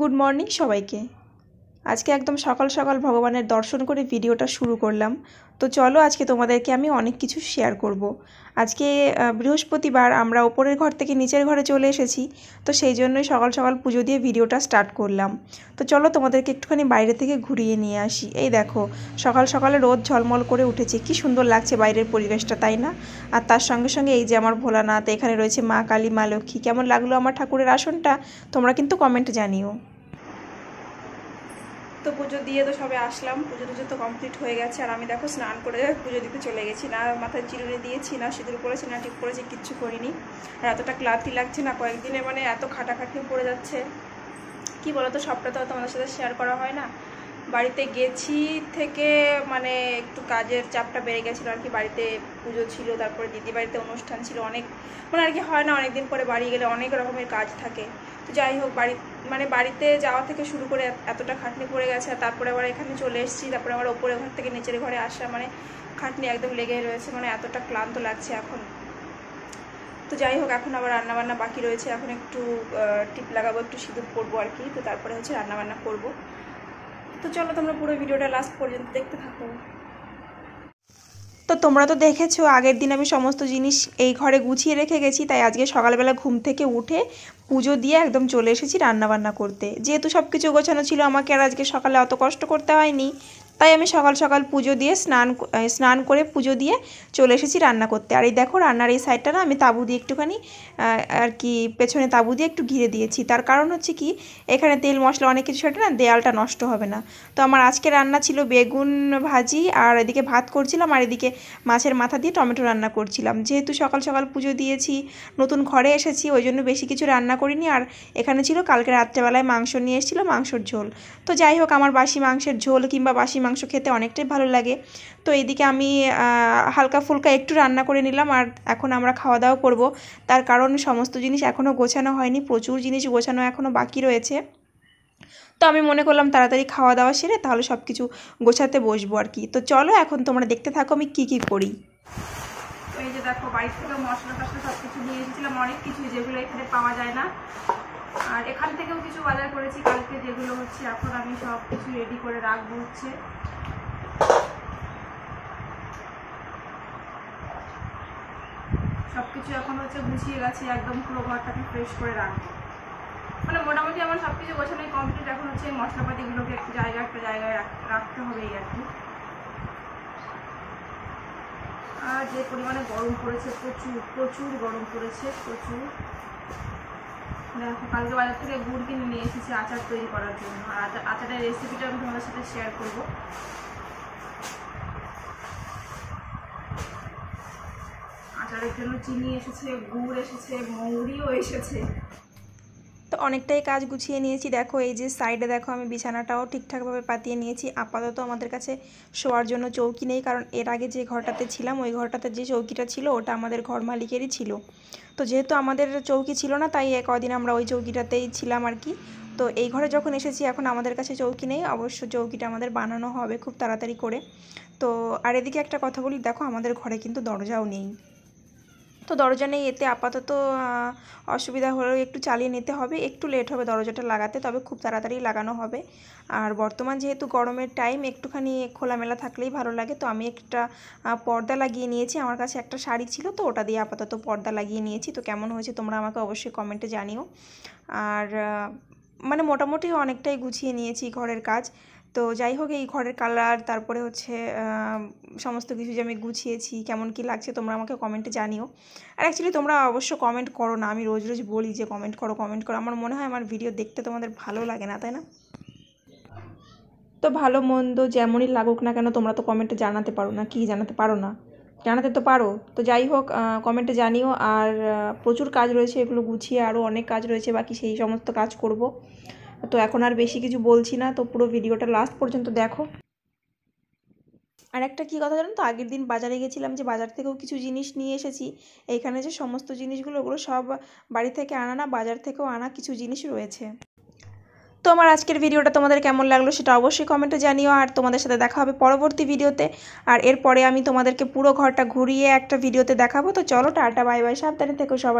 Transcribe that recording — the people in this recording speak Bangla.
গুড মর্নিং সবাইকে। আজকে একদম সকাল সকাল ভগবানের দর্শন করে ভিডিওটা শুরু করলাম। তো চলো আজকে তোমাদেরকে আমি অনেক কিছু শেয়ার করব। আজকে বৃহস্পতিবার, আমরা ওপরের ঘর থেকে নিচের ঘরে চলে এসেছি, তো সেই জন্যই সকাল সকাল পুজো দিয়ে ভিডিওটা স্টার্ট করলাম। তো চলো তোমাদেরকে একটুখানি বাইরে থেকে ঘুরিয়ে নিয়ে আসি। এই দেখো, সকাল সকালে রোদ ঝলমল করে উঠেছে, কি সুন্দর লাগছে বাইরের পরিবেশটা, তাই না? আর তার সঙ্গে সঙ্গে এই যে আমার ভোলানাথ, এখানে রয়েছে মা কালী, মা লক্ষ্মী। কেমন লাগলো আমার ঠাকুরের আসনটা তোমরা কিন্তু কমেন্টে জানিও। তো পুজো দিয়ে তো সবে আসলাম, পুজো টুজো তো কমপ্লিট হয়ে গেছে। আর আমি দেখো স্নান করে পুজো দিতে চলে গেছি। না মাথায় চিরুনি দিয়েছি, না সিঁদুর করেছি, না টিপ করেছি, কিচ্ছু করিনি। আর এতটা ক্লান্তি লাগছে না, কয়েকদিনে মানে এত খাটাখাটনি পড়ে যাচ্ছে। কি বলতো, সবটা তো তোমাদের সাথে শেয়ার করা হয় না। বাড়িতে গেছি থেকে মানে একটু কাজের চাপটা বেড়ে গেছিলো আর কি। বাড়িতে পুজো ছিল, তারপরে দিদি বাড়িতে অনুষ্ঠান ছিল, অনেক মানে আর কি হয় না, অনেকদিন পরে বাড়ি গেলে অনেক রকমের কাজ থাকে। তো যাই হোক, বাড়িতে যাওয়া থেকে শুরু করে এতটা খাটনি পড়ে গেছে। আর তারপরে আবার এখানে চলে এসেছি, তারপরে আবার ওপরে ঘর থেকে নিচের ঘরে আসা, মানে খাটনি একদম লেগে রয়েছে, মানে এতটা ক্লান্ত লাগছে এখন। তো যাই হোক, এখন আবার রান্নাবান্না বাকি রয়েছে। এখন একটু টিপ লাগাবো, একটু সিঁদুর করবো আর কি। তো তারপরে হচ্ছে রান্নাবান্না করবো। তো চলো তোমরা পুরো ভিডিওটা লাস্ট পর্যন্ত দেখতে থাকো। তো তোমরা তো দেখেছো, আগের দিন আমি সমস্ত জিনিস এই ঘরে গুছিয়ে রেখে গেছি, তাই আজকে সকালবেলা ঘুম থেকে উঠে পুজো দিয়ে একদম চলে এসেছি রান্নাবান্না করতে। যেহেতু সব কিছু গোছানো ছিল, আমাকে আর আজকে সকালে অত কষ্ট করতে হয়নি, তাই আমি সকাল সকাল পুজো দিয়ে স্নান করে পুজো দিয়ে চলে এসেছি রান্না করতে। আর এই দেখো, রান্নার এই সাইডটা না আমি তাবু দিয়ে একটুখানি আর কি পেছনে তাবু দিয়ে একটু ঘিরে দিয়েছি। তার কারণ হচ্ছে কি, এখানে তেল মশলা অনেক কিছু সেটা না, দেয়ালটা নষ্ট হবে না। তো আমার আজকে রান্না ছিল বেগুন ভাজি, আর এদিকে ভাত করছিলাম, আর এদিকে মাছের মাথা দিয়ে টমেটো রান্না করছিলাম। যেহেতু সকাল সকাল পুজো দিয়েছি, নতুন ঘরে এসেছি, ওই জন্য বেশি কিছু রান্না করিনি। আর এখানে ছিল কালকে রাত্রেবেলায় মাংস নিয়ে এসেছিলো, মাংসর ঝোল। তো যাই হোক, আমার বাসি মাংসের ঝোল কিংবা বাসি মাংস খেতে অনেকটাই ভালো লাগে। তো এদিকে আমি হালকা ফুলকা একটু রান্না করে নিলাম, আর এখন আমরা খাওয়া দাওয়া করব। তার কারণ সমস্ত জিনিস এখনও গোছানো হয়নি, প্রচুর জিনিস গোছানো এখনও বাকি রয়েছে। তো আমি মনে করলাম তাড়াতাড়ি খাওয়া দাওয়া সেরে তাহলে সব কিছু গোছাতে বসবো আর কি। তো চলো এখন তোমরা দেখতে থাকো আমি কি কি করি। তো এই যে দেখো, বাড়ি থেকে মশলা টশলা সব কিছু নিয়ে এসেছিলাম, অনেক কিছু যেগুলো এখানে পাওয়া যায় না। আর এখান থেকেও কিছু বাজার করেছি কালকে, যেগুলো হচ্ছে এখন আমি সব কিছু রেডি করে রাখবো। হচ্ছে সব কিছু এখন হচ্ছে গুছিয়ে গেছি, একদম পুরো ঘরটাকে ফ্রেশ করে রাখবো। মানে মোটামুটি আমার সব কিছু গোছানোই কমপ্লিট। এখন হচ্ছে মশলাপাতিগুলোকে একটা জায়গায় রাখতে হবে এই আর কি। আর যে পরিমাণে গরম পড়েছে, প্রচুর গরম পড়েছে, প্রচুর। দেখো, কালকে বাজার থেকে গুড় কিনে নিয়ে এসেছি আচার তৈরি করার জন্য। আর আচারের রেসিপিটা আমি তোমাদের সাথে শেয়ার করবো। আচারের জন্য চিনি এসেছে, গুড় এসেছে, মৌরিও এসেছে। তো অনেকটাই কাজ গুছিয়ে নিয়েছি। দেখো এই যে সাইডে দেখো, আমি বিছানাটাও ঠিকঠাকভাবে পাতিয়ে নিয়েছি। আপাতত আমাদের কাছে শোয়ার জন্য চৌকি নেই, কারণ এর আগে যে ঘরটাতে ছিলাম ওই ঘরটাতে যে চৌকিটা ছিল ওটা আমাদের ঘর মালিকেরই ছিল। তো যেহেতু আমাদের চৌকি ছিল না, তাই কদিন আমরা ওই চৌকিটাতেই ছিলাম আর কি। তো এই ঘরে যখন এসেছি এখন আমাদের কাছে চৌকি নেই, অবশ্য চৌকিটা আমাদের বানানো হবে খুব তাড়াতাড়ি করে। তো আর এদিকে একটা কথা বলি, দেখো আমাদের ঘরে কিন্তু দরজাও নেই। তো দরজা নেই, এতে আপাতত অসুবিধা হলেও একটু চালিয়ে নিতে হবে, একটু লেট হবে দরজাটা লাগাতে, তবে খুব তাড়াতাড়ি লাগানো হবে। আর বর্তমান যেহেতু গরমের টাইম, একটুখানি খোলামেলা থাকলেই ভালো লাগে। তো আমি একটা পর্দা লাগিয়ে নিয়েছি, আমার কাছে একটা শাড়ি ছিল, তো ওটা দিয়ে আপাতত পর্দা লাগিয়ে নিয়েছি। তো কেমন হয়েছে তোমরা আমাকে অবশ্যই কমেন্টে জানিও। আর মানে মোটামুটি অনেকটাই গুছিয়ে নিয়েছি ঘরের কাজ। তো যাই হোক, এই ঘরের কালার, তারপরে হচ্ছে সমস্ত কিছু যে আমি গুছিয়েছি, কেমন কি লাগছে তোমরা আমাকে কমেন্টে জানিও। আর অ্যাকচুয়ালি তোমরা অবশ্য কমেন্ট করো না, আমি রোজ রোজ বলি যে কমেন্ট করো কমেন্ট করো, আমার মনে হয় আমার ভিডিও দেখতে তোমাদের ভালো লাগে না, তাই না? তো ভালো মন্দ যেমনই লাগুক না কেন, তোমরা তো কমেন্টে জানাতে পারো না, কি জানাতে পারো না? জানাতে তো পারো। তো যাই হোক, কমেন্টে জানিও। আর প্রচুর কাজ রয়েছে, এগুলো গুছিয়ে আরও অনেক কাজ রয়েছে বাকি, সেই সমস্ত কাজ করব। তো এখন আর বেশি কিছু বলছি না, তো পুরো ভিডিওটা লাস্ট পর্যন্ত দেখো। আর একটা কী কথা জানো তো, আগের দিন বাজারে গেছিলাম, যে বাজার থেকেও কিছু জিনিস নিয়ে এসেছি। এইখানে যে সমস্ত জিনিসগুলো, ওগুলো সব বাড়ি থেকে আনা না, বাজার থেকেও আনা কিছু জিনিস রয়েছে। তো আমার আজকের ভিডিওটা তোমাদের কেমন লাগলো সেটা অবশ্যই কমেন্টে জানিও। আর তোমাদের সাথে দেখা হবে পরবর্তী ভিডিওতে। আর এরপরে আমি তোমাদেরকে পুরো ঘরটা ঘুরিয়ে একটা ভিডিওতে দেখাবো। তো চলো, টাটা বাই বাই, সাবধানে থেকো সবাই।